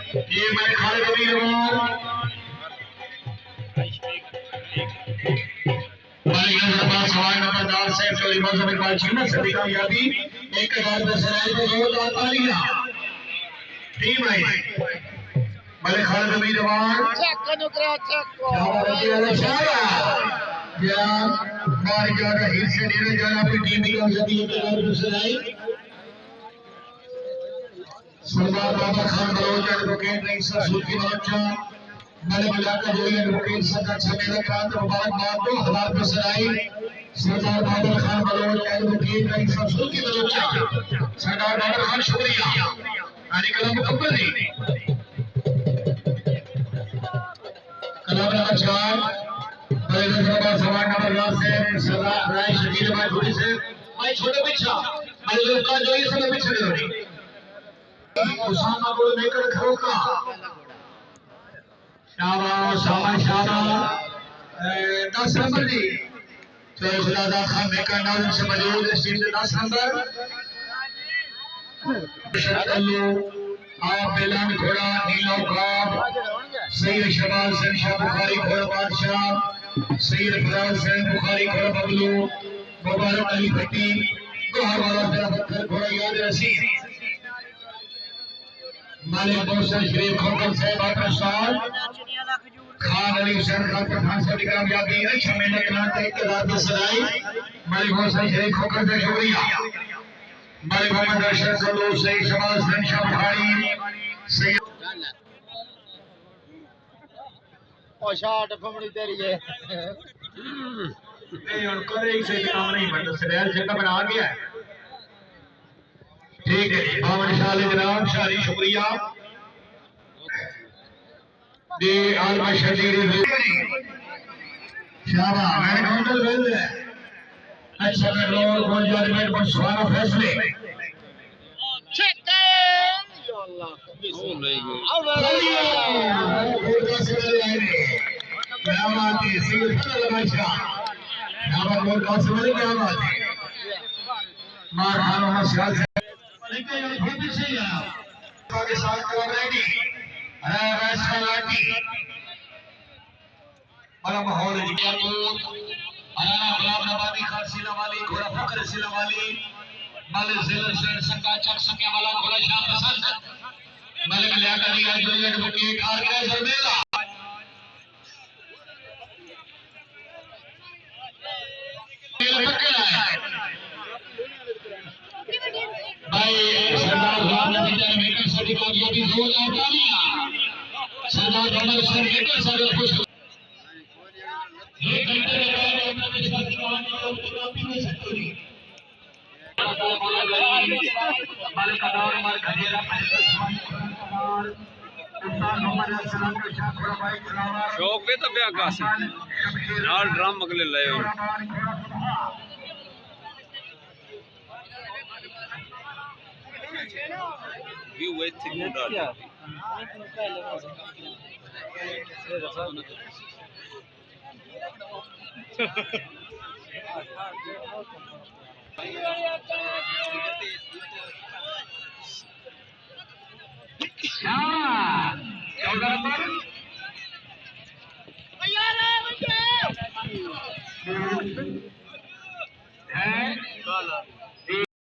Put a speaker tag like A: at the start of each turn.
A: ये मैं खालिद अमीर सवाल नंबर 10 से चोरी मौसम इकबाल छीना सभी कामयाबी 1000 पे सराय पे 2000 तालियां टीम है मैं खालिद अमीर
B: चेक नुकरा चेक को
A: या मार जाना हिल से डेरे जाना अपनी टीम की कामयाबी 1000 पे सराय सरदार बाबा खान बलोच एडवोकेट रईस सूफी बच्चा मैंने इलाका जो एडवोकेट सरदार छमेला क्रांत मुबारकबाद 2000 पे सराय सरदार बाबा खान बलोच एडवोकेट रईस सूफी बच्चा सरदार बाबा खान शुक्रिया यानी कलम मुकम्मल है कलम नंबर 4 बड़े नजरबाज सवाल नंबर 10 से सरदार राय शकील भाई थोड़ी से भाई छोटे पीछा मैं लोग का जो ये सब पीछे हो रही उसामा को लेकर खरोका शाबाश शाबाश शाबाश 10 नंबर जी फैसलादा खान मेकर नाम से मौजूद इस टीम के 10 नंबर शक्लो आप बेलान घोड़ा नीलो खाब सैयद शबाज हुसैन शाह बुखारी घोड़ा बादशाह सैयद फराज हुसैन बुखारी घोड़ा बबलू मुबारक अली भट्टी दोहर वाला तेरा पत्थर घोड़ा याद रसीद मालिक मोहसिन शरीफ खोकर साहब आपका साल खान अली हुसैन खान प्रधान साहब की कामयाबी है शमील क्रांति इक़्तिदार पे सराय मालिक मोहसिन शरीफ खोकर से शुक्रिया मालिक मोहम्मद अशरफ सल्लू सैयद शबाज हुसैन शाह बुखारी सैयद
B: ओ शॉट फमड़ी तेरी है
A: नहीं उनको एक से काम नहीं बनता सराय से तो बना गया है ठीक है बावन शाह जनाब शारी शुक्रिया दे आलमा शदीर शाबाश मैंने काउंटर भेज दिया अच्छा मैं रोल बॉल जजमेंट पर सुहाना फैसले
B: चेक या अल्लाह
A: क्या बात है सिंगल लमाशा क्या बात है क्या बात है मार खानो मसला के साथ रेडी बड़ा माहौल है क्या गुलाम नवाबी खान सिला वाली घोड़ा फकर सिला वाली मालिक जिला शहर संगा चक संगे वाला घोड़ा शाम पसंद मालिक लियाकत अली एडवोकेट वकील आरके जरमेला भाई सरदार गुलाम नबी जान मेकर साडी कामयाबी 2000 तालियां सरदार अमर सर मेकर साडी खुश एक घंटे के बाद अपना विश्वास कहानी और काफी नहीं सकती मालिक अदार मार खजेरा
C: शौक वे तो ब्याह कासिम नाल ड्रम अगले लाए व्यू वे थिक डाल